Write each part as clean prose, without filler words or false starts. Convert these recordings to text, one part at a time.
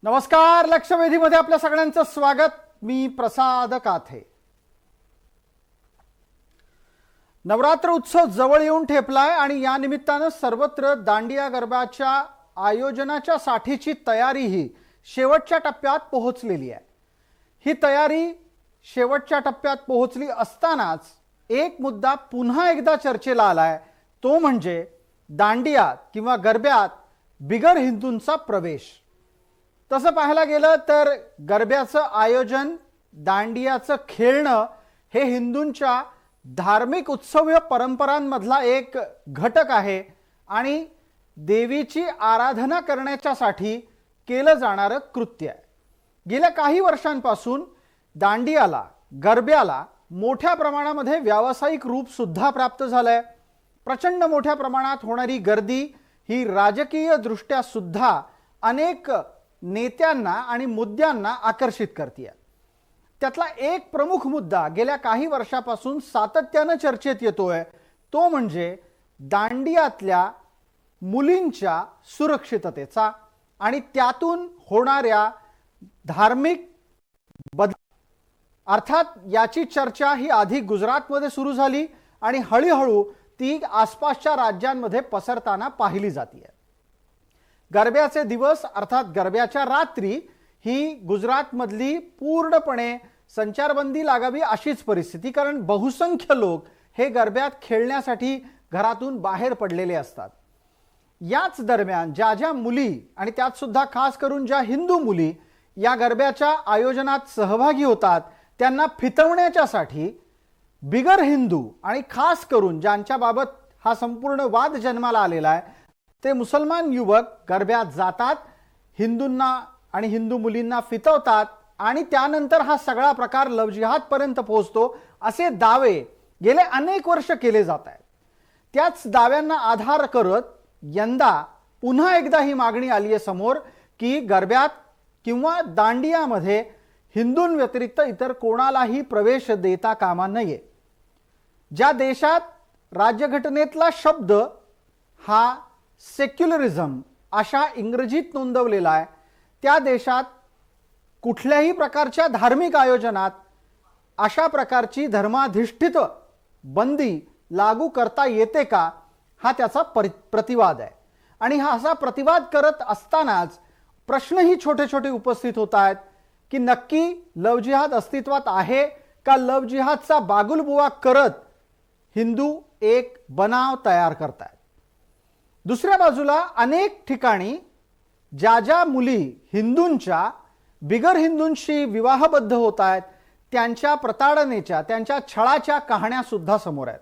नमस्कार. लक्षवेधीमध्ये आपल्या सगळ्यांचं स्वागत. मी प्रसाद काथे. नवरात्र उत्सव जवळ येऊन ठेपलाय आणि या निमित्तानं सर्वत्र दांडिया गरबाच्या आयोजनाच्या साठीची तयारी ही शेवटच्या टप्प्यात पोहोचलेली आहे. ही तयारी शेवटच्या टप्प्यात पोहोचली असतानाच एक मुद्दा पुन्हा एकदा चर्चेला आलाय, तो म्हणजे दांडियात किंवा गरब्यात बिगर हिंदूंचा प्रवेश. तसं पाहायला गेलं तर गरब्याचं आयोजन, दांडियाचं खेळणं हे हिंदूंच्या धार्मिक उत्सवीय परंपरांमधला एक घटक आहे आणि देवीची आराधना करण्याच्यासाठी केलं जाणारं कृत्य आहे. गेल्या काही वर्षांपासून दांडियाला, गरब्याला मोठ्या प्रमाणामध्ये व्यावसायिक रूप सुद्धा प्राप्त झालंय. प्रचंड मोठ्या प्रमाणात होणारी गर्दी ही राजकीय दृष्ट्या सुद्धा अनेक नेत्यांना आणि मुद्द्यांना आकर्षित करते. त्यातला एक प्रमुख मुद्दा गेल्या काही वर्षापासून सातत्यानं चर्चेत येतोय, तो म्हणजे दांडियातल्या मुलींच्या सुरक्षिततेचा आणि त्यातून होणाऱ्या धार्मिक बदल. अर्थात याची चर्चा ही आधी गुजरातमध्ये सुरू झाली आणि हळूहळू ती आसपासच्या राज्यांमध्ये पसरताना पाहिली जाते. गरब्याचे दिवस अर्थात गरब्याच्या रात्री ही गुजरातमधली पूर्णपणे संचारबंदी लागावी अशीच परिस्थिती, कारण बहुसंख्य लोक हे गरब्यात खेळण्यासाठी घरातून बाहेर पडलेले असतात. याच दरम्यान ज्या ज्या मुली आणि त्यात सुद्धा खास करून ज्या हिंदू मुली या गरब्याच्या आयोजनात सहभागी होतात, त्यांना फितवण्याच्यासाठी बिगर हिंदू आणि खास करून ज्यांच्याबाबत हा संपूर्ण वाद जन्माला आलेला आहे ते मुसलमान युवक गरब्यात जातात, हिंदूंना आणि हिंदू मुलींना फितवतात आणि त्यानंतर हा सगळा प्रकार लव जिहाद पर्यंत पोहोचतो, असे दावे गेले अनेक वर्ष केले जात आहेत. त्याच दाव्यांना आधार करत यंदा पुन्हा एकदा ही मागणी आली आहे समोर की गरब्यात किंवा दांडियामध्ये हिंदूंव्यतिरिक्त इतर कोणालाही प्रवेश देता कामा नये. ज्या देशात राज्यघटनेतला शब्द हा सेक्युलरिझम अशा इंग्रजीत नोंदवलेला आहे, त्या देशात कुठल्याही प्रकारच्या धार्मिक आयोजनात अशा प्रकारची धर्माधिष्ठित बंदी लागू करता येते का, हा त्याचा प्रतिवाद आहे. आणि हा असा प्रतिवाद करत असतानाच प्रश्नही छोटे छोटे उपस्थित होत आहेत की नक्की लव जिहाद अस्तित्वात आहे का, लव जिहादचा बागुलबुवा करत हिंदू एक बनाव तयार करतायत. दुसऱ्या बाजूला अनेक ठिकाणी ज्या ज्या मुली हिंदूंच्या बिगर हिंदूंशी विवाहबद्ध होत आहेत त्यांच्या प्रताडनेच्या, त्यांच्या छळाच्या कहाण्या सुद्धा समोर आहेत.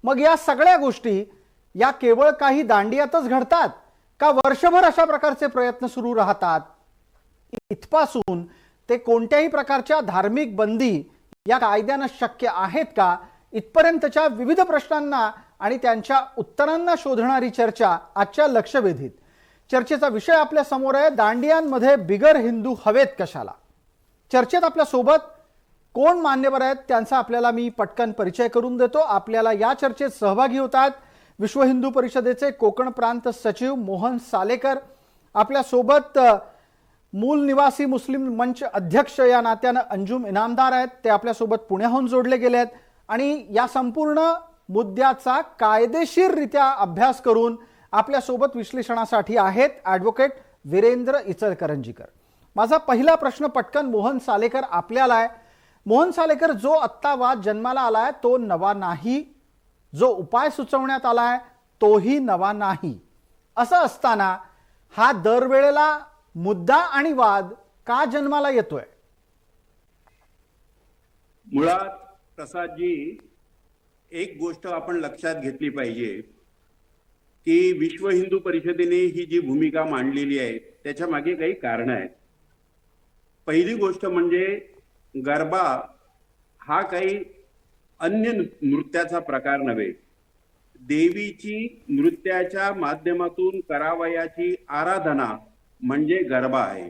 मग या सगळ्या गोष्टी या केवळ काही दांडियातच घडतात का वर्षभर अशा प्रकारचे प्रयत्न सुरू राहतात? इथपासून ते कोणत्याही प्रकारच्या धार्मिक बंदी या कायद्यानं शक्य आहेत का, इथपर्यंतच्या विविध प्रश्नांना आणि त्यांच्या उत्तरांना शोधणारी चर्चा आजच्या लक्षवेधीत. चर्चेचा विषय आपल्या समोर आहे, दांडियांमध्ये बिगर हिंदू हवेत कशाला. चर्चेत आपल्या सोबत कोण मान्यवर आहेत त्यांचा आपल्याला मी पटकन परिचय करून देतो. आपल्याला या चर्चेत सहभागी होतात विश्व हिंदू परिषदेचे कोकण प्रांत सचिव मोहन सालेकर, आपल्या सोबत मूल निवासी मुस्लिम मंच अध्यक्ष या नात्यानं अंजुम इनामदार आहेत, ते आपल्या सोबत पुण्याहून जोडले गेले आहेत आणि या संपूर्ण मुद्द्याचा कायदेशीररित्या अभ्यास करून आपल्या सोबत विश्लेषणासाठी आहेत ॲडव्होकेट वीरेंद्र इचलकरंजीकर. माझा पहिला प्रश्न पटकन मोहन सालेकर आपल्याला आहे. मोहन सालेकर, जो आत्ता वाद जन्माला आलाय तो नवा नाही, जो उपाय सुचवण्यात आलाय तोही नवा नाही. असं असताना हा दरवेळेला मुद्दा आणि वाद का जन्माला येतोय? मुळात प्रसादजी, एक गोष्ट आपण लक्षात घेतली पाहिजे की विश्व हिंदू परिषदेने ही जी भूमिका मांडलेली आहे त्याच्या मागे काही कारण आहेत. पहिली गोष्ट म्हणजे गरबा हा काही अन्य नृत्याचा प्रकार नव्हे. देवीची नृत्याच्या माध्यमातून करावयाची आराधना म्हणजे गरबा आहे.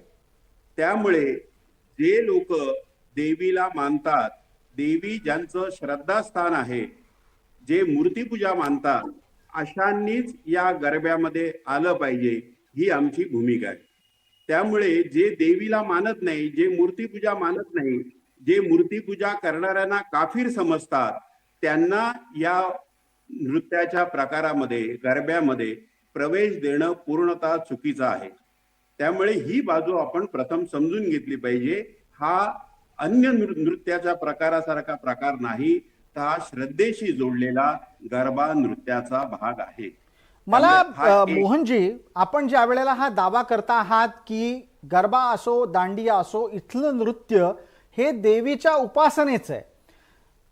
त्यामुळे जे लोक देवीला मानतात, देवी ज्यांचं श्रद्धास्थान आहे, जे मूर्तीपूजा मानतात, अशांनीच या गरब्यामध्ये आलं पाहिजे, ही आमची भूमिका आहे. त्यामुळे जे देवीला मानत नाही, जे मूर्तीपूजा मानत नाही, जे मूर्तीपूजा करणाऱ्यांना काफीर समजतात, त्यांना या नृत्याच्या प्रकारामध्ये, गरब्यामध्ये प्रवेश देणं पूर्णतः चुकीचं आहे. त्यामुळे ही बाजू आपण प्रथम समजून घेतली पाहिजे. हा अन्य नृत्याच्या प्रकारासारखा प्रकार नाही, तर हा श्रद्धेशी जोडलेला गरबा नृत्याचा भाग आहे. मला त्यामुळे हा एक मोहनजी, आपण ज्या वेळेला हा दावा करता आहात की गरबा असो दांडिया असो इथलं नृत्य हे देवीच्या उपासनेचं आहे,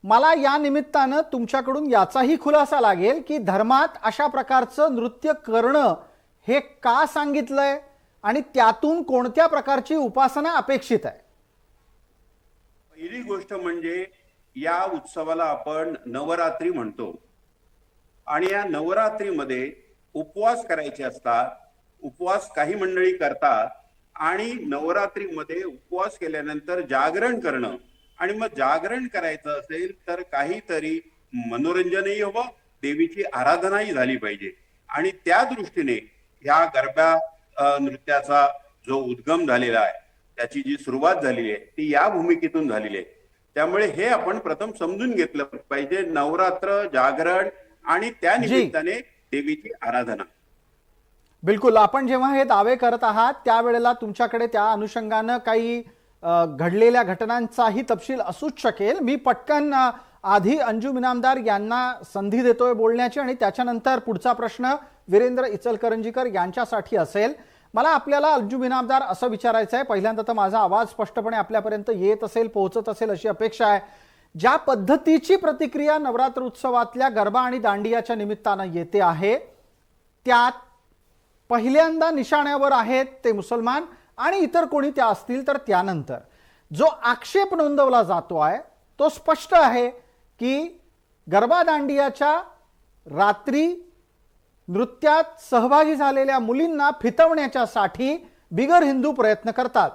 मला या निमित्तानं तुमच्याकडून याचाही खुलासा लागेल की धर्मात अशा प्रकारचं नृत्य करणं हे का सांगितलंय आणि त्यातून कोणत्या प्रकारची उपासना अपेक्षित आहे. पहिली गोष्ट म्हणजे या उत्सवाला आपण नवरात्री म्हणतो आणि या नवरात्रीमध्ये उपवास करायचे असतात. उपवास काही मंडळी करतात आणि नवरात्रीमध्ये उपवास केल्यानंतर जागरण करणं, आणि मग जागरण करायचं असेल तर काहीतरी मनोरंजनही हवं, देवीची आराधनाही झाली पाहिजे. आणि त्या दृष्टीने ह्या गरबा नृत्याचा जो उद्गम झालेला आहे, त्याची जी सुरुवात झालेली आहे ती या भूमिकेतून झालेली आहे. त्यामुळे हे आपण प्रथम समजून घेतलं पाहिजे. नवरात्र, जागरण आणि त्या निमित्ताने देवीची आराधना. बिलकुल, आपण जेव्हा हे दावे करत आहात त्यावेळेला तुमच्याकडे त्या अनुषंगानं काही घडलेल्या घटनांचाही तपशील असूच शकेल. मी पटकन आधी अंजुम इनामदार यांना संधी देतोय बोलण्याची आणि त्याच्यानंतर पुढचा प्रश्न वीरेंद्र इचलकरंजीकर यांच्यासाठी असेल. मला आपल्याला अंजुम इनामदार असं विचारायचं आहे, पहिल्यांदा तर माझा आवाज स्पष्टपणे आपल्यापर्यंत येत असेल, पोहोचत असेल अशी अपेक्षा आहे. ज्या पद्धतीची प्रतिक्रिया नवरात्र उत्सवातल्या गरबा आणि दांडियाच्या निमित्तानं येते आहे त्यात पहिल्यांदा निशाण्यावर आहेत ते मुसलमान आणि इतर कोणी त्या असतील तर त्यानंतर जो आक्षेप नोंदवला जातो आहे तो स्पष्ट आहे की गरबा दांडियाच्या रात्री नृत्यात सहभागी झालेल्या मुलींना फितवण्याच्यासाठी बिगर हिंदू प्रयत्न करतात.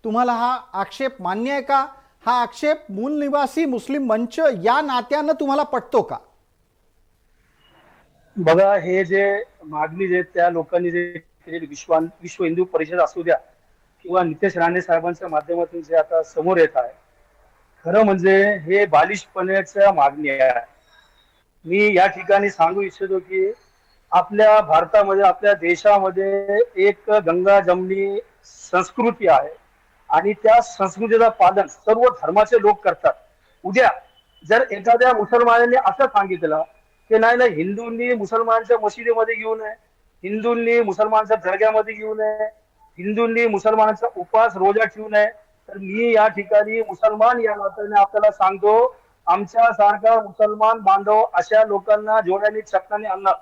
तुम्हाला हा आक्षेप मान्य आहे का? हा आक्षेप मूल निवासी मुस्लिम मंच या नात्यानं तुम्हाला पटतो का? बघा, हे जे मागणी जे त्या लोकांनी जे केलेली विश्व हिंदू परिषद असू द्या किंवा नितेश राणे साहेबांच्या माध्यमातून जे आता समोर येत आहे, खरं म्हणजे हे बालिशपणाच्या मागणी आहे. मी या ठिकाणी सांगू इच्छितो की आपल्या भारतामध्ये, आपल्या देशामध्ये एक गंगा जमनी संस्कृती आहे आणि त्या संस्कृतीचं पालन सर्व धर्माचे लोक करतात. उद्या जर एखाद्या मुसलमानाने असं सांगितलं की नाही, हिंदूंनी मुसलमानच्या मशिदीमध्ये येऊ नये, हिंदूंनी मुसलमानच्या दर्ग्यामध्ये येऊ नये, हिंदूंनी मुसलमानाचा उपवास रोजा ठेवू नये, तर मी या ठिकाणी मुसलमान या नात्याने आपल्याला सांगतो, आमच्यासारखा मुसलमान बांधव अशा लोकांना जोड्याने चपलाने आणणार.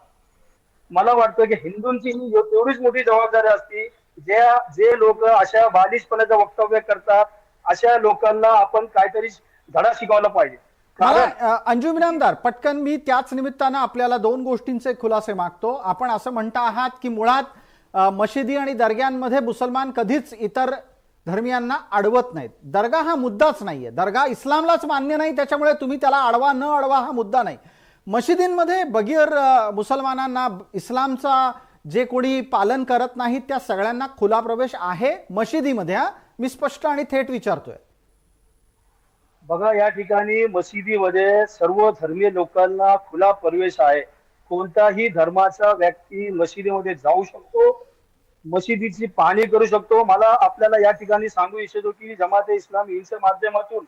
मला वाटतं की हिंदूंची ही एवढीच मोठी जबाबदारी असते. जे लोक अशा बालिशपणाचं वक्तव्य करतात अशा लोकांना आपण काहीतरी धडा शिकवला पाहिजे. मला अंजुम इनामदार, पटकन मी त्याच निमित्तानं आपल्याला दोन गोष्टींचे खुलासे मागतो. आपण असं म्हणता आहात की मुळात मशिदी आणि दर्ग्यांमध्ये मुसलमान कधीच इतर धर्मियांना अडवत नाहीत. दर्गा हा मुद्दाच नाहीये, दर्गा इस्लामलाच मान्य नाही, त्याच्यामुळे तुम्ही त्याला अडवा न अडवा हा मुद्दा नाही. मशिदींमध्ये बगैर मुसलमानांना, इस्लामचा जे कोणी पालन करत नाहीत त्या सगळ्यांना खुला प्रवेश आहे मशिदीमध्ये. मी स्पष्ट आणि थेट विचारतोय. बघा, या ठिकाणी मशिदीमध्ये सर्व धर्मीय लोकांना खुला प्रवेश आहे. कोणताही धर्माचा व्यक्ती मशिदीमध्ये जाऊ शकतो, मशिदीची पाहणी करू शकतो. मला आपल्याला या ठिकाणी सांगू इच्छितो की जमाते इस्लामी हिंदच्या माध्यमातून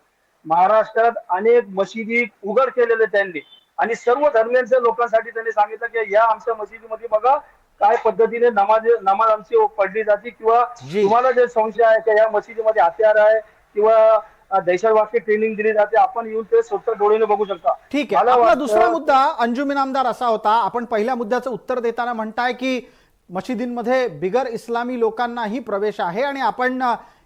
महाराष्ट्रात अनेक मशिदी उघड केलेले त्यांनी आणि सर्व धर्मियांच्या लोकांसाठी त्यांनी सांगितलं की या आमच्या मशिदीमध्ये बघा काय पद्धतीने नमाज आमची पडली जाते, किंवा तुम्हाला जे संशय आहे की या मशिदीमध्ये हत्यार आहे किंवा दहशतवादी ट्रेनिंग दिली जाते, आपण येऊन ते स्वतः डोळ्याने बघू शकता. ठीक आहे. आपला दुसरा मुद्दा अंजुम इनामदार असा होता, आपण पहिल्या मुद्द्याचं उत्तर देताना म्हणताय की मशिदींमध्ये बिगर इस्लामी लोकांनाही प्रवेश आहे आणि आपण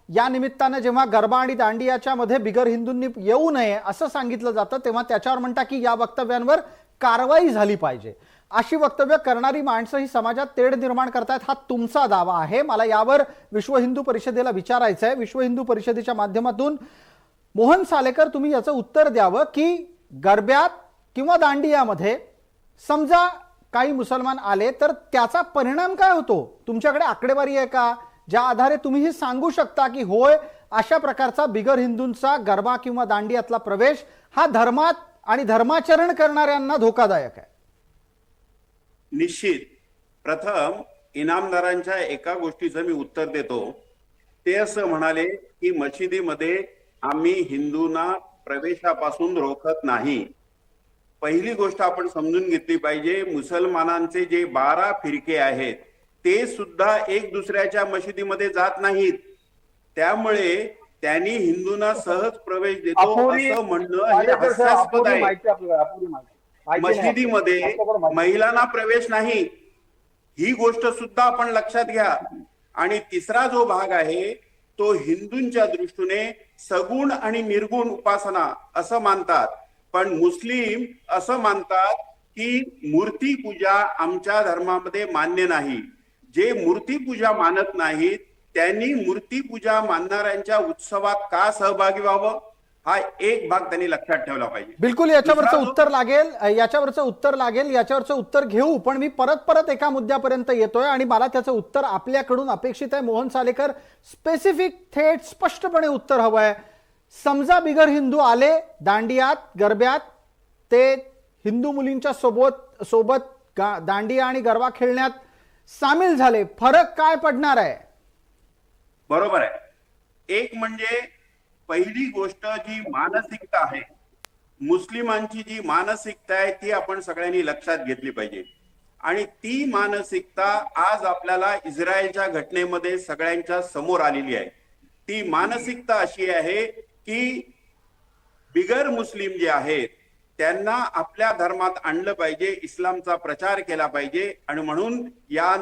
या निमित्तानं जेव्हा गरबा आणि दांडियाच्या मध्ये बिगर हिंदूंनी येऊ नये असं सांगितलं जातं तेव्हा त्याच्यावर म्हणता की या वक्तव्यांवर कारवाई झाली पाहिजे. अशी वक्तव्य करणारी माणसं ही समाजात तेढ निर्माण करतायत, हा तुमचा दावा आहे. मला यावर विश्व हिंदू परिषदेला विचारायचं आहे. विश्व हिंदू परिषदेच्या माध्यमातून मोहन सालेकर, तुम्ही याचं उत्तर द्यावं की गरब्यात किंवा दांडियामध्ये समजा काही मुसलमान आले तर त्याचा परिणाम काय होतो? तुमच्याकडे आकडेवारी आहे का ज्या आधारे तुम्ही हे सांगू शकता की होय अशा प्रकारचा बिगर हिंदूंचा गरबा किंवा दांडियातला प्रवेश हा धर्मात आणि धर्माचरण करणाऱ्यांना धोकादायक आहे? निश्चित. प्रथम इनामदारांच्या एका गोष्टीचं मी उत्तर देतो. ते असं म्हणाले की मशिदीमध्ये आम्ही हिंदूंना प्रवेशापासून रोखत नाही. पहिली गोष्ट आपण समजून घेतली पाहिजे, मुसलमानांचे जे 12 फिरके आहेत ते सुद्धा एक दुसऱ्याच्या मशिदीमध्ये जात नाहीत. त्यामुळे त्यांनी हिंदूंना सहज प्रवेश देतो असं म्हणणं हे हास्यास्पद आहे. मशिदीमध्ये महिलांना प्रवेश नाही, ही गोष्ट सुद्धा आपण लक्षात घ्या. आणि तिसरा जो भाग आहे तो हिंदूंच्या दृष्टीने सगुण आणि निर्गुण उपासना असं मानतात, पण मुस्लिम असं मानतात की मूर्ती पूजा आमच्या धर्मामध्ये मान्य नाही. जे मूर्ती पूजा मानत नाहीत त्यांनी मूर्ती पूजा मानणाऱ्यांच्या उत्सवात का सहभागी व्हावं, हा एक भाग त्यांनी लक्षात ठेवला पाहिजे. बिलकुल याच्यावरचं उत्तर लागेल, याच्यावरचं उत्तर घेऊ. पण मी परत एका मुद्द्यापर्यंत येतोय आणि मला त्याचं उत्तर आपल्याकडून अपेक्षित आहे. मोहन सालेकर, स्पेसिफिक थेट स्पष्टपणे उत्तर हवंय. समजा बिगर हिंदू आले दांडियात गरब्यात, ते हिंदू मुलींच्या सोबत दांडिया आणि गरबा खेळण्यात सामील झाले, फरक काय पडणार आहे? बरोबर आहे. एक म्हणजे पहिली गोष्ट जी मानसिकता आहे, मुस्लिमांची जी मानसिकता आहे ती आपण सगळ्यांनी लक्षात घेतली पाहिजे. आणि ती मानसिकता आज आपल्याला इस्रायलच्या घटनेमध्ये सगळ्यांच्या समोर आलेली आहे. ती मानसिकता अशी आहे की बिगर मुस्लिम जे आहेत त्यांना आपल्या धर्मात आणलं पाहिजे, इस्लामचा प्रचार केला पाहिजे. आणि म्हणून या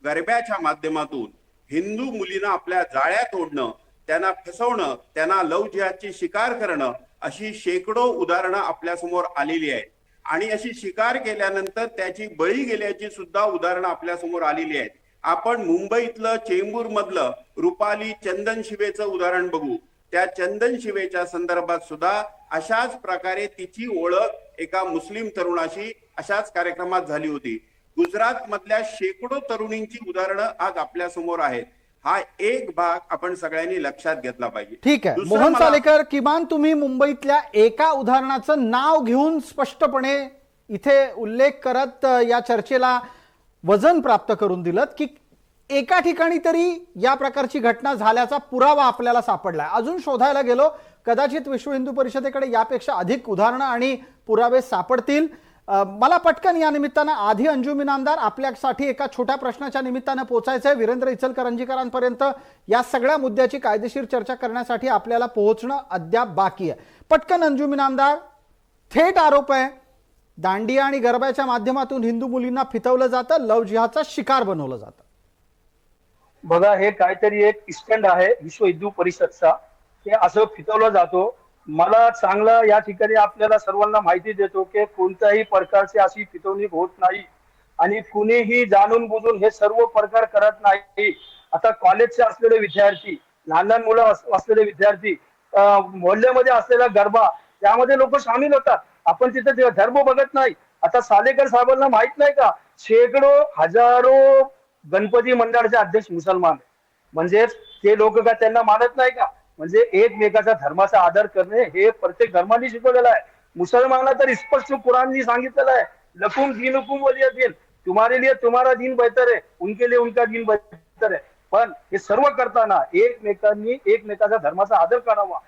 गरब्याच्या माध्यमातून हिंदू मुलींना आपल्या जाळ्यात ओढणं, त्यांना फसवणं, त्यांना लव जिहादची शिकार करणं, अशी शेकडो उदाहरणं आपल्या समोर आलेली आहेत. आणि अशी शिकार केल्यानंतर त्याची बळी गेल्याची सुद्धा उदाहरणं आपल्या समोर आलेली आहेत. आपण मुंबईतलं चेंबूर मधलं रुपाली चंदन शिवेचं उदाहरण बघू. त्या चंदन शिवेच्या संदर्भात सुद्धा अशाच प्रकारे तिची ओळख एका मुस्लिम तरुणाशी अशाच कार्यक्रमात झाली होती. गुजरात मधल्या शेकडो तरुणींची उदाहरणं आज आपल्या समोर आहेत. हा एक भाग आपण सगळ्यांनी लक्षात घेतला पाहिजे. ठीक आहे मोहन सालेकर, किमान तुम्ही मुंबईतल्या एका उदाहरणाचं नाव घेऊन स्पष्टपणे इथे उल्लेख करत या चर्चेला वजन प्राप्त करून दिलं की एका ठिकाणी तरी या प्रकारची घटना झाल्याचा पुरावा आपल्याला सापडलाय. अजून शोधायला गेलो कदाचित विश्व हिंदू परिषदेकडे यापेक्षा अधिक उदाहरणं आणि पुरावे सापडतील. मला पटकन या निमित्तानं आधी अंजुम इनामदार आपल्यासाठी एका छोट्या प्रश्नाच्या निमित्तानं पोहोचायचंय. वीरेंद्र इचलकरंजीकरांपर्यंत या सगळ्या मुद्द्याची कायदेशीर चर्चा करण्यासाठी आपल्याला पोहोचणं अद्याप बाकी आहे. पटकन अंजुम इनामदार, थेट आरोप आहे दांडिया आणि गरब्याच्या माध्यमातून हिंदू मुलींना फितवलं जातं, लव जिहादचा शिकार बनवलं जातं. बघा, हे काहीतरी एक स्टँड आहे विश्व हिंदू परिषदचा, ते असं फितवलं जातो. मला चांगलं या ठिकाणी आपल्याला सर्वांना माहिती देतो की कोणत्याही प्रकारची अशी फितवणी होत नाही आणि कुणीही जाणून बुजून हे सर्व प्रकार करत नाही. आता कॉलेजचे असलेले विद्यार्थी, लहान लहान मुलं असलेले विद्यार्थी, मोहल्ल्यामध्ये असलेला गरबा, त्यामध्ये लोक सामील होतात. आपण तिथे धर्म बघत नाही. आता सालेकर साहेबांना माहित नाही का, शेकडो हजारो गणपती मंडळाचे अध्यक्ष मुसलमान, म्हणजे ते लोक का त्यांना मानत नाही का? म्हणजे एकमेकाचा धर्माचा आदर करणे हे प्रत्येक धर्माने शिकवलेलं आहे. मुसलमानांना तर स्पष्ट कुराननी सांगितलेलं आहे, लकुम दीनुकुम वलिय दीन, तुम्हारे लिए तुम्हारा दीन बेहतर है, उनके लिए उनका दीन बेहतर है. पण हे सर्व करताना एकमेकांनी एकमेकाचा धर्माचा आदर करावा.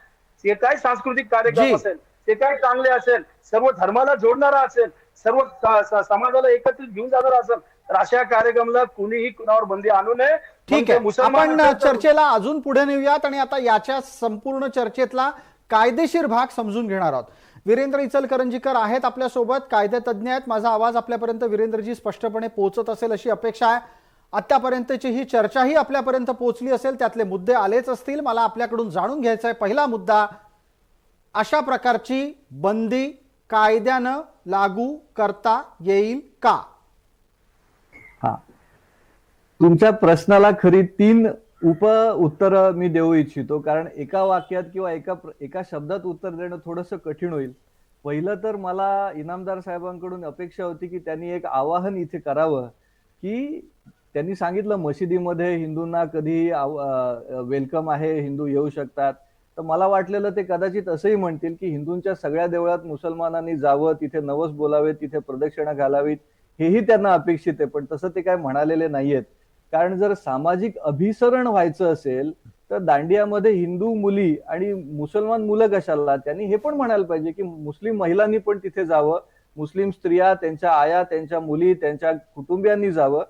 ते काय सांस्कृतिक कार्यक्रम असेल, ते काय चांगले असेल, सर्व धर्माला जोडणारा असेल, सर्व समाजाला एकत्रित घेऊन जाणारा असेल, तर अशा कार्यक्रमाला कुणीही कुणावर बंदी आणू नये. ठीक आहे, आपण चर्चेला अजून पुढे नेऊयात आणि आता याच्या संपूर्ण चर्चेतला कायदेशीर भाग समजून घेणार आहोत. वीरेंद्र इचलकरंजीकर आहेत आपल्यासोबत, कायदेतज्ञ आहेत. माझा आवाज आपल्यापर्यंत वीरेंद्रजी स्पष्टपणे पोहोचत असेल अशी अपेक्षा आहे. आतापर्यंतची ही चर्चाही आपल्यापर्यंत पोहोचली असेल, त्यातले मुद्दे आलेच असतील. मला आपल्याकडून जाणून घ्यायचा आहे पहिला मुद्दा, अशा प्रकारची बंदी कायद्यानं लागू करता येईल का? हा, तुमच्या प्रश्नाला खरी 3 उत्तर मी देऊ इच्छितो, कारण एका वाक्यात किंवा एका शब्दात उत्तर देणं थोडंसं कठीण होईल. पहिलं तर मला इनामदार साहेबांकडून अपेक्षा होती की त्यांनी एक आवाहन इथे करावं की त्यांनी सांगितलं मशिदीमध्ये हिंदूंना कधी वेलकम आहे, हिंदू येऊ शकतात. तर मला वाटलेलं ते कदाचित असंही म्हणतील की हिंदूंच्या सगळ्या देवळात मुसलमानांनी जावं, तिथे नवस बोलावेत, तिथे प्रदक्षिणा घालावीत, हेही त्यांना अपेक्षित आहे. पण तसं ते काय म्हणालेले नाहीयेत. कारण जर सामाजिक अभिसरण व्हायचं असेल तर दांडियामध्ये हिंदू मुली आणि मुसलमान मुलं कशाला? त्यांनी हे पण म्हणायला पाहिजे की मुस्लिम महिलांनी पण तिथे जावं, मुस्लिम स्त्रिया, त्यांच्या आया, त्यांच्या मुली, त्यांच्या कुटुंबियांनी जावं.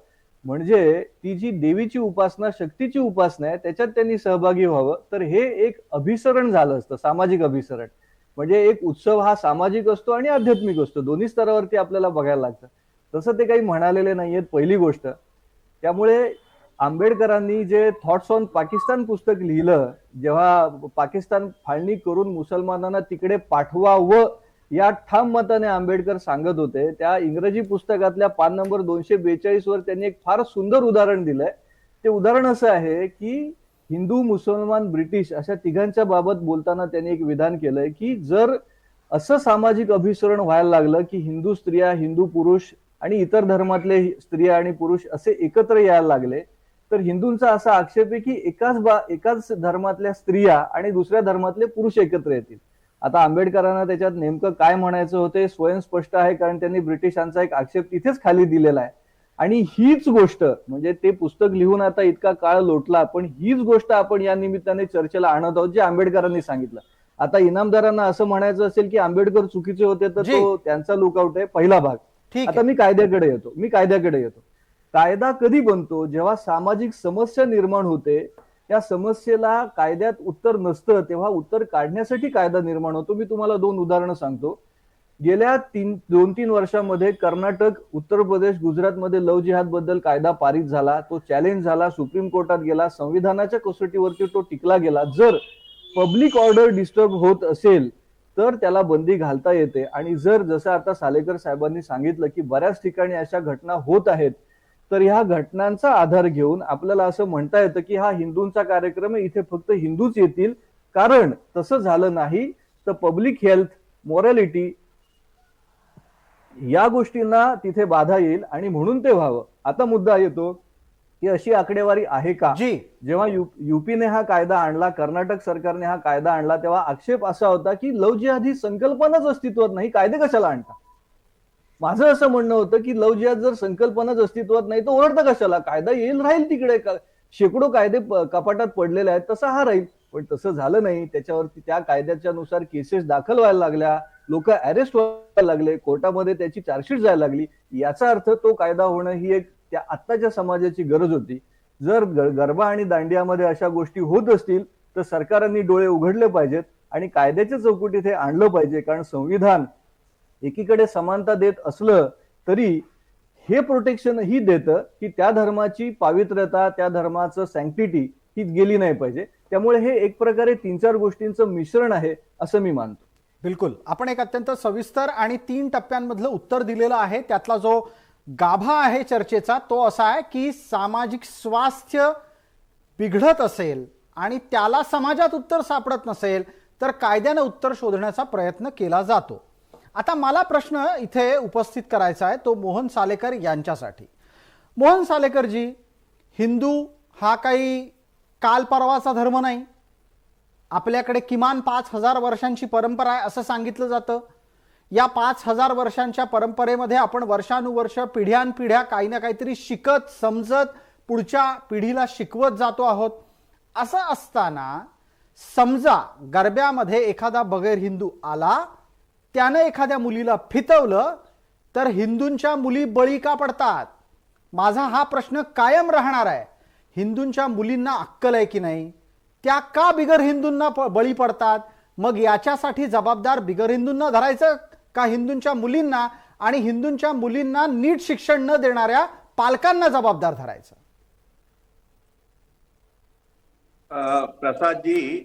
म्हणजे ती जी देवीची उपासना, शक्तीची उपासना आहे, त्याच्यात त्यांनी सहभागी व्हावं. तर हे एक अभिसरण झालं असतं, सामाजिक अभिसरण. म्हणजे एक उत्सव हा सामाजिक असतो आणि आध्यात्मिक असतो, दोन्ही स्तरावरती आपल्याला बघायला लागतं. तसं ते काही म्हणालेले नाहीयेत, पहिली गोष्ट. त्यामुळे आंबेडकरांनी जे थॉट्स ऑन पाकिस्तान पुस्तक लिहिलं, जेव्हा पाकिस्तान फाळणी करून मुसलमानांना तिकडे पाठवावं या ठाम मताने आंबेडकर सांगत होते, त्या इंग्रजी पुस्तकातल्या पान नंबर 242 वर त्यांनी एक फार सुंदर उदाहरण दिलंय. ते उदाहरण असं आहे की हिंदू, मुसलमान, ब्रिटिश अशा तिघांच्या बाबत बोलताना त्यांनी एक विधान केलंय की जर असं सामाजिक अभिसरण व्हायला लागलं की हिंदू स्त्रिया, हिंदू पुरुष आणि इतर धर्मातले स्त्रिया आणि पुरुष असे एकत्र यायला लागले, तर हिंदूंचा असा आक्षेप आहे की एकाच धर्मातल्या स्त्रिया आणि दुसऱ्या धर्मातले पुरुष एकत्र येतील. आता आंबेडकरांना त्याच्यात नेमकं काय म्हणायचं होते स्वयं स्पष्ट आहे, कारण त्यांनी ब्रिटिशांचा एक आक्षेप तिथेच खाली दिलेला आहे. आणि हीच गोष्ट, म्हणजे ते पुस्तक लिहून आता इतका काळ लोटला, पण हीच गोष्ट आपण या निमित्ताने चर्चेला आणत आहोत, जे आंबेडकरांनी सांगितलं. आता इनामदारांना असं म्हणायचं असेल की आंबेडकर चुकीचे होते, तर तो त्यांचा लुकआउट आहे, पहिला भाग. आता मी कायद्याकडे येतो. कायदा कधी बनतो? जेव्हा सामाजिक समस्या निर्माण होते, त्या समस्येला कायद्यात उत्तर नसतं, तेव्हा उत्तर काढण्यासाठी कायदा निर्माण होतो. मी तुम्हाला 2 उदाहरणं सांगतो. गेल्या 2-3 वर्षांमध्ये कर्नाटक, उत्तर प्रदेश, गुजरातमध्ये लव्ह जिहाद बद्दल कायदा पारित झाला. तो चॅलेंज झाला, सुप्रीम कोर्टात गेला, संविधानाच्या कसोटीवरती तो टिकला गेला. जर पब्लिक ऑर्डर डिस्टर्ब होत असेल तर त्याला बंदी घालता येते. आणि जर जसं आता सालेकर साहेबांनी सांगितलं की बऱ्याच ठिकाणी अशा घटना होत आहेत, तर ह्या घटनांचा आधार घेऊन आपल्याला असं म्हणता येतं की हा हिंदूंचा कार्यक्रम आहे, इथे फक्त हिंदूच येतील. कारण तसं झालं नाही तर पब्लिक हेल्थ, मॉरॅलिटी या गोष्टींना तिथे बाधा येईल आणि म्हणून ते व्हावं. आता मुद्दा येतो की अशी आकडेवारी आहे का? जेव्हा युपीने हा कायदा आणला, कर्नाटक सरकारने हा कायदा आणला, तेव्हा आक्षेप असा होता की लव्ह जिहाद ही संकल्पनाच अस्तित्वात नाही, कायदे कशाला आणता? माझं असं म्हणणं होतं की लव्ह जिहाद जर संकल्पनाच अस्तित्वात नाही तर ओरडता कशाला? कायदा येईल, राहील तिकडे, शेकडो कायदे कपाटात पडलेले आहेत, तसा हा राहील. पण तसं झालं नाही. त्याच्यावरती त्या कायद्याच्या नुसार केसेस दाखल व्हायला लागल्या, लोक अरेस्ट व्हायला लागले, कोर्टामध्ये त्याची चार्जशीट जायला लागली. याचा अर्थ तो कायदा होणं ही एक त्या आत्ताच्या समाजाची गरज होती. जर गरबा आणि दांडियामध्ये अशा गोष्टी होत असतील तर सरकारांनी डोळे उघडले पाहिजेत आणि कायद्याच्या चौकटीत हे आणलं पाहिजे. कारण संविधान एकीकडे समानता देत असलं तरी हे प्रोटेक्शन ही देतं की त्या धर्माची पावित्र्यता, त्या धर्माचं सँक्टिटी ही गेली नाही पाहिजे. त्यामुळे हे एक प्रकारे 3-4 गोष्टींचं मिश्रण आहे असं मी मानतो. बिलकुल. आपण एक अत्यंत सविस्तर आणि 3 टप्प्यांमधलं उत्तर दिलेलं आहे. त्यातला जो गाभा आहे चर्चेचा तो असा आहे की सामाजिक स्वास्थ्य बिघडत असेल आणि त्याला समाजात उत्तर सापडत नसेल तर कायद्याने उत्तर शोधण्याचा प्रयत्न केला जातो. आता मला प्रश्न इथे उपस्थित करायचा आहे तो मोहन सालेकर यांच्यासाठी. मोहन सालेकरजी, हिंदू हा काही काल परवाचा धर्म नाही. आपल्याकडे किमान 5000 वर्षांची परंपरा आहे असं सांगितलं जातं. या 5000 वर्षांच्या परंपरेमध्ये आपण वर्षानुवर्ष, पिढ्यानपिढ्या काही ना काहीतरी शिकत, समजत पुढच्या पिढीला शिकवत जातो आहोत. असं असताना समजा गरब्यामध्ये एखादा बगैर हिंदू आला, त्याने एखाद्या मुलीला फितवलं, तर हिंदूंच्या मुली बळी का पडतात? माझा हा प्रश्न कायम राहणार आहे. हिंदूंच्या मुलींना अक्कल आहे की नाही? त्या का बिगर हिंदूंना बळी पडतात? मग याच्यासाठी जबाबदार बिगर हिंदूंना धरायचं का हिंदूंच्या मुलींना? आणि हिंदूंच्या मुलींना नीट शिक्षण न देणाऱ्या पालकांना जबाबदार धरायचं? प्रसादजी,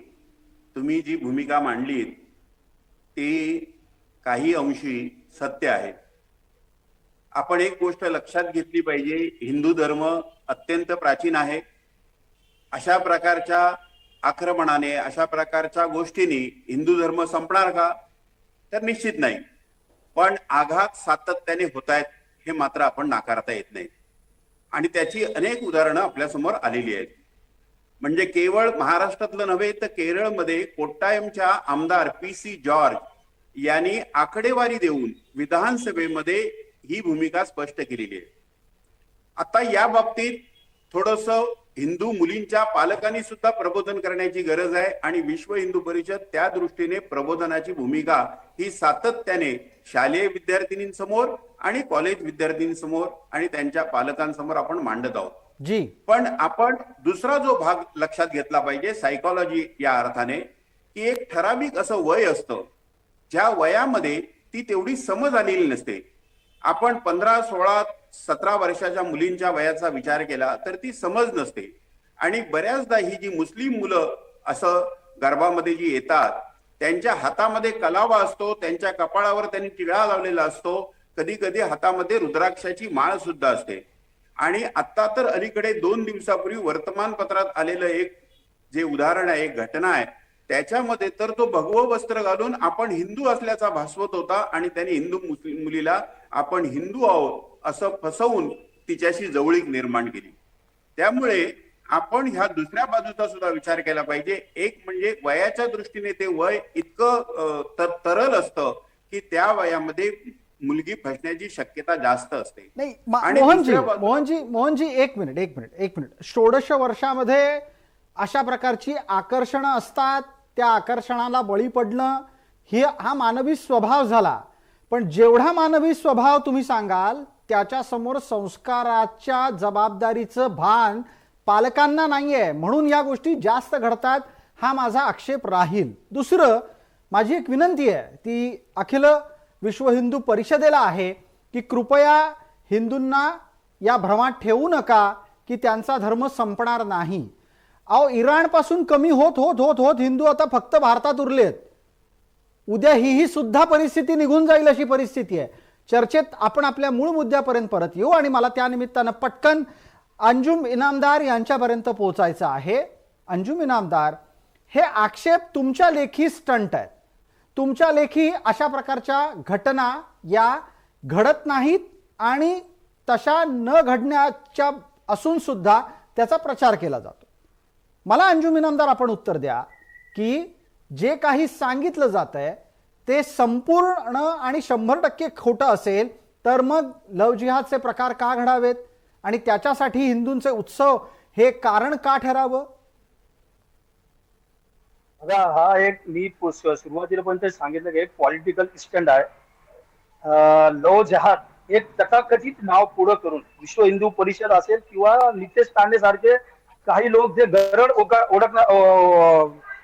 तुम्ही जी भूमिका मांडलीत ती काही अंशी सत्य आहे. आपण एक गोष्ट लक्षात घेतली पाहिजे, हिंदू धर्म अत्यंत प्राचीन आहे. अशा प्रकारच्या आक्रमणाने, अशा प्रकारच्या गोष्टींनी हिंदू धर्म संपणार का? तर निश्चित नाही. पण आघात सातत्याने होत आहेत हे मात्र आपण नाकारता येत नाही. आणि त्याची अनेक उदाहरणं आपल्यासमोर आलेली आहेत. म्हणजे केवळ महाराष्ट्रातलं नव्हे तर केरळमध्ये कोट्टायमच्या आमदार PC जॉर्ज यांनी आकडेवारी देऊन विधानसभेमध्ये ही भूमिका स्पष्ट केलेली आहे. आता या बाबतीत थोडस हिंदू मुलींच्या पालकांनी सुद्धा प्रबोधन करण्याची गरज आहे आणि विश्व हिंदू परिषद त्या दृष्टीने प्रबोधनाची भूमिका ही सातत्याने शालेय विद्यार्थिनींसमोर आणि कॉलेज विद्यार्थिनींसमोर आणि त्यांच्या पालकांसमोर आपण मांडत आहोत. जी, पण आपण दुसरा जो भाग लक्षात घेतला पाहिजे सायकोलॉजी या अर्थाने, की एक ठराविक असं वय असतं ज्या वयामध्ये ती तेवढी समज आलेली नसते. आपण 15, 16, 17 वर्षाच्या मुलींच्या वयाचा विचार केला तर ती समज नसते. आणि बऱ्याचदा ही जी मुस्लिम मुलं असं गर्भामध्ये जी येतात त्यांच्या हातामध्ये कलावा असतो, त्यांच्या कपाळावर त्यांनी टिळा लावलेला असतो, कधी कधी हातामध्ये रुद्राक्षाची माळ सुद्धा असते. आणि आता तर अलीकडे 2 दिवसापूर्वी वर्तमानपत्रात आलेलं एक जे उदाहरण आहे, एक घटना आहे, त्याच्यामध्ये तर तो भगवं वस्त्र घालून आपण हिंदू असल्याचा भासवत होता आणि त्यांनी हिंदू मुस्लिम मुलीला आपण हिंदू आहोत असं फसवून तिच्याशी जवळीक निर्माण केली. त्यामुळे आपण ह्या दुसऱ्या बाजूचा सुद्धा विचार केला पाहिजे. एक म्हणजे वयाच्या दृष्टीने ते वय इतकं तरल असतं की त्या वयामध्ये मुलगी फसण्याची शक्यता जास्त असते. नाही आणि मोहनजी एक मिनिट. 16 वर्षामध्ये अशा प्रकारची आकर्षणं असतात, त्या आकर्षणाला बळी पडणं हा मानवी स्वभाव झाला. पण जेवढा मानवी स्वभाव तुम्ही सांगाल त्याच्या समोर संस्काराच्या जबाबदारीचं भान पालकांना नाहीये, म्हणून या गोष्टी जास्त घडतात, हा माझा आक्षेप राहील. दुसरं, माझी एक विनंती आहे ती अखिल विश्व हिंदू परिषदेला आहे की कृपया हिंदूंना या भ्रमात ठेवू नका की त्यांचा धर्म संपणार नाही. अहो, इराणपासून कमी होत होत होत होत हिंदू आता फक्त भारतात उरलेत. उद्या ही सुद्धा परिस्थिती निघून जाईल अशी परिस्थिती आहे. चर्चेत आपण आपल्या मूळ मुद्द्यापर्यंत परत येऊ आणि मला त्या निमित्तानं पटकन अंजुम इनामदार यांच्यापर्यंत पोहोचायचं आहे. अंजुम इनामदार, हे आक्षेप तुमच्या लेखी स्टंट आहेत. तुमच्या लेखी अशा प्रकारच्या घटना या घडत नाहीत आणि तशा न घडण्याच्या असून सुद्धा त्याचा प्रचार केला जातो. मला अंजुम इनामदार आपण उत्तर द्या की जे काही सांगितलं जात आहे ते संपूर्ण आणि 100% खोटं असेल तर मग लव जिहादचे प्रकार का घडावेत आणि त्याच्यासाठी हिंदूंचे उत्सव हे कारण का ठरावं? हा एक मी सुरुवातीला पण ते सांगितलं की एक पॉलिटिकल स्टंट आहे. लव जहाद एक तथाकथित नाव पुढं करून विश्व हिंदू परिषद असेल किंवा नितेश तांडे सारखे काही लोक जे गरड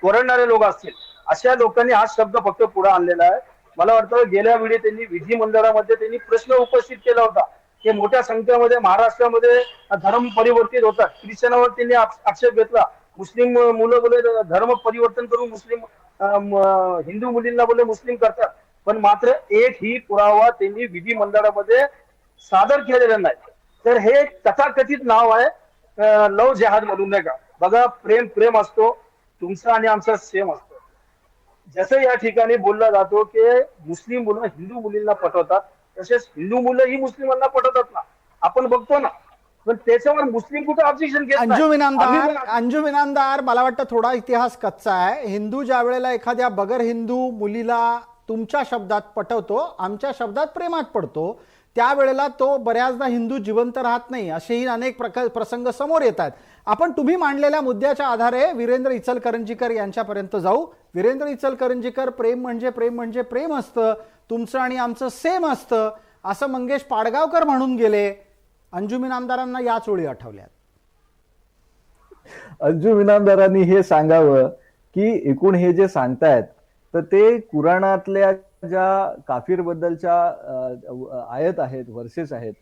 ओरडणारे लोक असतील अशा लोकांनी हा शब्द फक्त पुढे आणलेला आहे. मला वाटतं गेल्या वेळी त्यांनी विधिमंडळामध्ये त्यांनी प्रश्न उपस्थित केला होता की मोठ्या संख्येमध्ये महाराष्ट्रामध्ये धर्म परिवर्तित होतात. ख्रिश्चनावर त्यांनी आक्षेप घेतला. मुस्लिम मुलं बोले धर्म परिवर्तन करून मुस्लिम हिंदू मुलींना बोले मुस्लिम करतात. पण मात्र एकही पुरावा त्यांनी विधिमंडळामध्ये सादर केलेला नाही. तर हे एक तथाकथित नाव आहे लव जहाद म्हणून, नाही का? बघा, प्रेम असतो, तुमचा आणि आमचा सेम असतो. जसं या ठिकाणी बोलला जातो की मुस्लिम मुलं हिंदू मुलींना पटवतात, तसेच हिंदू मुलं ही मुस्लिमांना पटवतात ना, आपण बघतो ना. पण त्याच्यावर मुस्लिम कुठं ऑब्जेक्शन घेत नाही. अंजुम इनामदार, मला वाटतं थोडा इतिहास कच्चा आहे. हिंदू ज्या वेळेला एखाद्या बगर हिंदू मुलीला तुमच्या शब्दात पटवतो, आमच्या शब्दात प्रेमात पडतो, त्यावेळेला तो बऱ्याचदा हिंदू जिवंत राहत नाही. असेही अनेक प्रसंग समोर येतात. आपण तुम्ही मांडलेल्या मुद्द्याच्या आधारे वीरेंद्र इचलकरंजीकर यांच्यापर्यंत जाऊ. वीरेंद्र इचलकरंजीकर, प्रेम म्हणजे प्रेम असतं, तुमचं आणि आमचं सेम असतं, असं मंगेश पाडगावकर म्हणून गेले. अंजुम इनामदारांना याच ओळी आठवल्यात. अंजुम इनामदारांनी हे सांगावं की एकूण हे जे सांगतायत तर ते कुराणातल्या ज्या काफिर बद्दलच्या आयत आहेत, वर्सेस आहेत,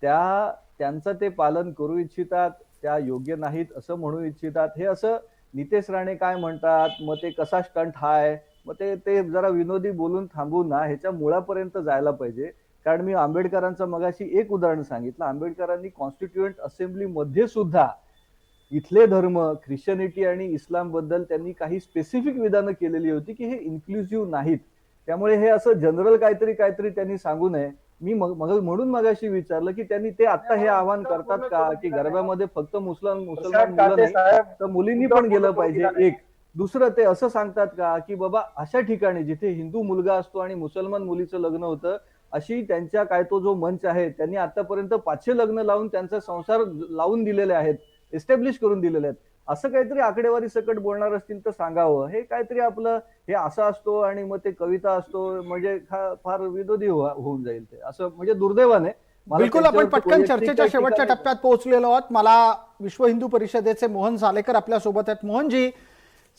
त्यांचं ते पालन करू इच्छितात, त्या योग्य नाहीत असं म्हणू इच्छितात. हे असं नितेश राणे काय म्हणतात, मग ते कसा स्टंट हाय, मग ते जरा विनोदी बोलून थांबून ना ह्याच्या मुळापर्यंत जायला पाहिजे. कारण मी आंबेडकरांचं मगाशी एक उदाहरण सांगितलं. आंबेडकरांनी कॉन्स्टिट्युएंट असेंब्लीमध्ये सुद्धा इथले धर्म, ख्रिश्चनिटी आणि इस्लाम बद्दल त्यांनी काही स्पेसिफिक विधानं केलेली होती की हे इन्क्लुसिव्ह नाहीत. त्यामुळे हे असं जनरल काहीतरी त्यांनी सांगू नये. मी म्हणून मगाशी विचारलं की त्यांनी ते आता हे आवाहन करतात का की गरब्यामध्ये फक्त मुसलमान मुलं नाही तर मुलींनी पण गेलं पाहिजे? एक दुसरं ते असं सांगतात का की बाबा अशा ठिकाणी जिथे हिंदू मुलगा असतो आणि मुसलमान मुलीचं लग्न होतं अशी त्यांच्या काय तो जो मंच आहे त्यांनी आतापर्यंत 500 लग्न लावून त्यांचा संसार लावून दिलेले आहेत, एस्टॅब्लिश करून दिलेले आहेत. असं काहीतरी आकडेवारी सकट बोलणार असतील तर सांगावं. हे काहीतरी आपलं हे असं असतो आणि मग ते कविता असतो म्हणजे फार विनोदी होऊन जाईल ते. असं म्हणजे दुर्दैवाने बिलकुल. आपण पटकन चर्चेच्या शेवटच्या टप्प्यात पोहोचलेलो आहोत. मला विश्व हिंदू परिषदेचे मोहन सालेकर आपल्या सोबत आहेत. मोहनजी,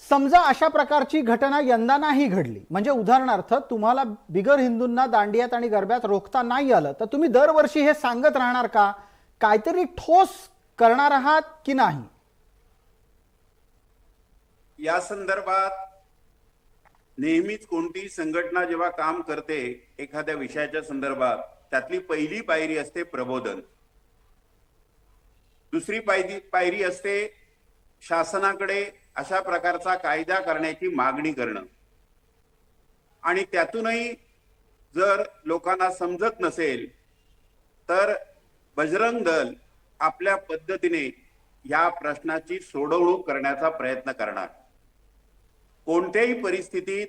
समजा अशा प्रकारची घटना यंदा नाही घडली, म्हणजे उदाहरणार्थ तुम्हाला बिगर हिंदूंना दांडियात आणि गरब्यात रोखता नाही आलं, तर तुम्ही दरवर्षी हे सांगत राहणार का? काहीतरी ठोस करणार आहात की नाही? या संदर्भात नेहमीच कोणतीही संघटना जेव्हा काम करते एखाद्या विषयाच्या संदर्भात, त्यातली पहिली पायरी असते प्रबोधन. दुसरी पायरी असते शासनाकडे अशा प्रकारचा कायदा करण्याची मागणी करणं. आणि त्यातूनही जर लोकांना समजत नसेल तर बजरंग दल आपल्या पद्धतीने या प्रश्नाची सोडवणूक करण्याचा प्रयत्न करणार. कोणत्याही परिस्थितीत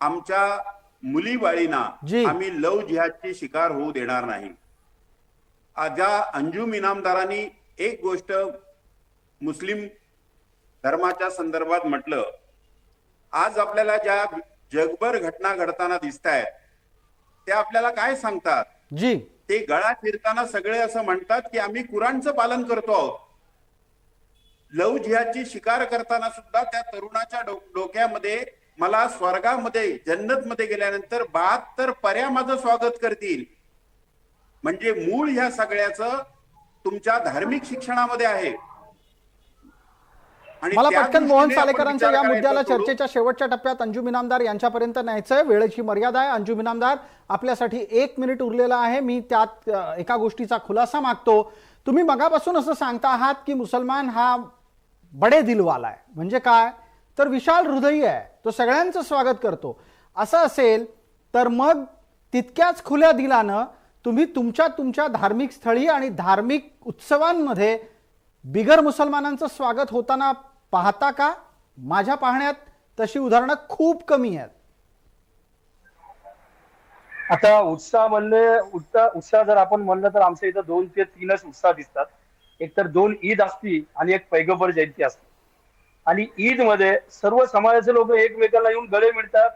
आमच्या मुलीबाळींना आम्ही लव जिहादची शिकार होऊ देणार नाही. आजा अंजुम इनामदारांनी एक गोष्ट मुस्लिम धर्माच्या संदर्भात म्हटलं, आज आपल्याला ज्या जगभर घटना घडताना दिसत आहेत त्या आपल्याला काय सांगतात? ते गळा फिरताना सगळे असं म्हणतात की आम्ही कुराणचं पालन करतो आहोत. लव जिहादची शिकार करताना सुद्धा त्या तरुणाच्या डोक्यामध्ये मला स्वर्गामध्ये जन्नतमध्ये गेल्यानंतर 72 पर्या माझं स्वागत करतील. म्हणजे मूळ ह्या सगळ्याचं तुमच्या धार्मिक शिक्षणामध्ये आहे. मला पटकन मोहन सालेकरांच्या या मुद्द्याला चर्चेच्या शेवटच्या टप्प्यात अंजुम इनामदार यांच्यापर्यंत न्यायचंय. वेळेची मर्यादा आहे. अंजुम इनामदार, आपल्यासाठी 1 मिनिट उरलेला आहे. मी त्यात एका गोष्टीचा खुलासा मागतो. तुम्ही मगापासून असं सांगता आहात की मुसलमान हा बडे दिलवाला आहे. म्हणजे काय? तर विशाल हृदयी आहे, तो सगळ्यांचं स्वागत करतो. असं असेल तर मग तितक्याच खुल्या दिलानं तुम्ही तुमच्या धार्मिक स्थळी आणि धार्मिक उत्सवांमध्ये बिगर मुसलमानांचं स्वागत होताना पाहता का? माझ्या पाहण्यात तशी उदाहरणं खूप कमी आहेत. आता उत्साह जर आपण म्हणलं तर आमच्या इथं 2 ते 3च उत्साह दिसतात. एक तर 2 ईद असती आणि एक पैगंबर जयंती असते. आणि ईद मध्ये सर्व समाजाचे लोक एकमेकांना येऊन गळे मिळतात,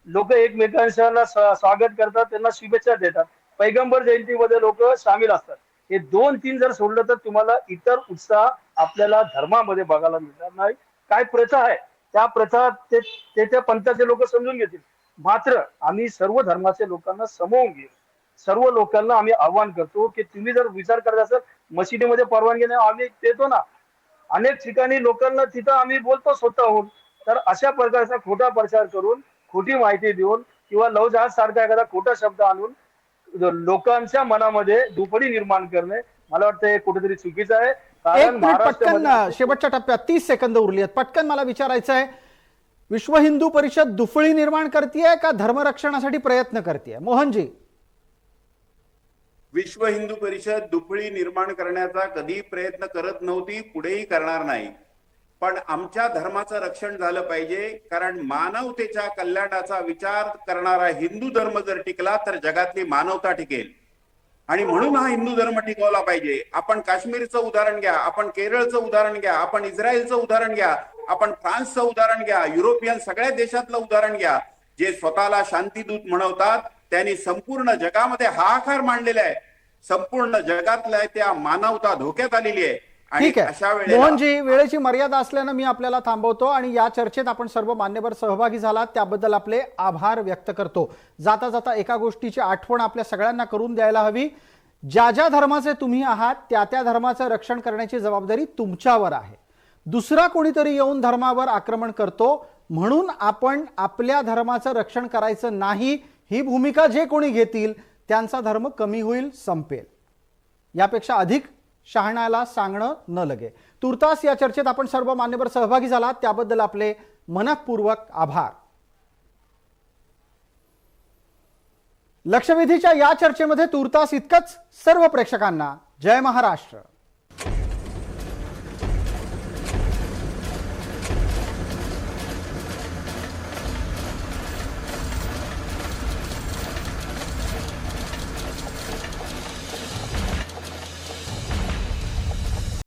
लोक एकमेकांना स्वागत करतात, त्यांना शुभेच्छा देतात. पैगंबर जयंतीमध्ये लोक सामील असतात. हे 2-3 जर सोडलं तर तुम्हाला इतर उत्साह आपल्याला धर्मामध्ये बघायला मिळणार नाही. काय प्रथा आहे त्या प्रथा ते त्या पंथाचे लोक समजून घेतील. मात्र आम्ही सर्व धर्माचे लोकांना समवून घेऊ. सर्व लोकांना आम्ही आव्हान करतो की तुम्ही जर विचार करत असाल मशिदीमध्ये परवानगी नाही, आम्ही देतो ना. अनेक ठिकाणी लोकांना तिथं आम्ही बोलतो स्वतःहून. तर अशा प्रकारचा खोटा प्रचार करून, खोटी माहिती देऊन किंवा लव जहाज सारखा एखादा खोटा शब्द आणून लोकांच्या मनामध्ये दुपडी निर्माण करणे, मला वाटतं हे कुठेतरी चुकीचं आहे. कारण पटकन शेवटच्या टप्प्यात 30 सेकंद उरली आहेत. पटकन मला विचारायचं आहे, विश्व हिंदू परिषद दुफळी निर्माण करतेय का धर्मरक्षणासाठी प्रयत्न करतेय? मोहनजी. विश्व हिंदू परिषद दुफळी निर्माण करण्याचा कधी प्रयत्न करत नव्हती, पुढेही करणार नाही. पण आमच्या धर्माचं रक्षण झालं पाहिजे. कारण मानवतेच्या कल्याणाचा विचार करणारा हिंदू धर्म जर टिकला तर जगातली मानवता टिकेल. आणि म्हणून हा हिंदू धर्म टिकवला पाहिजे. आपण काश्मीरचं उदाहरण घ्या, आपण केरळचं उदाहरण घ्या, आपण इस्रायलचं उदाहरण घ्या, आपण फ्रान्सचं उदाहरण घ्या, युरोपियन सगळ्या देशातलं उदाहरण घ्या. जे स्वतःला शांतीदूत म्हणवतात त्यांनी संपूर्ण जगामध्ये हाहाकार मांडलेला आहे. संपूर्ण जगातल्या त्या मानवता धोक्यात आलेली आहे. ठीक आहे मोहनजी, वेळेची मर्यादा असल्यानं मी आपल्याला थांबवतो आणि या चर्चेत आपण सर्व मान्यवर सहभागी झालात त्याबद्दल आपले आभार व्यक्त करतो. जाता जाता एका गोष्टीची आठवण आपल्या सगळ्यांना करून द्यायला हवी. ज्या ज्या धर्माचे तुम्ही आहात त्या त्या धर्माचं रक्षण करण्याची जबाबदारी तुमच्यावर आहे. दुसरा कोणीतरी येऊन धर्मावर आक्रमण करतो म्हणून आपण आपल्या धर्माचं रक्षण करायचं नाही ही भूमिका जे कोणी घेतील त्यांचा धर्म कमी होईल, संपेल. यापेक्षा अधिक शहाण्याला सांगणं न लगे. तुर्तास या चर्चेत आपण सर्व मान्यवर सहभागी झालात त्याबद्दल आपले मनःपूर्वक आभार. लक्षवेधीच्या या चर्चेमध्ये तूर्तास इतकंच. सर्व प्रेक्षकांना जय महाराष्ट्र.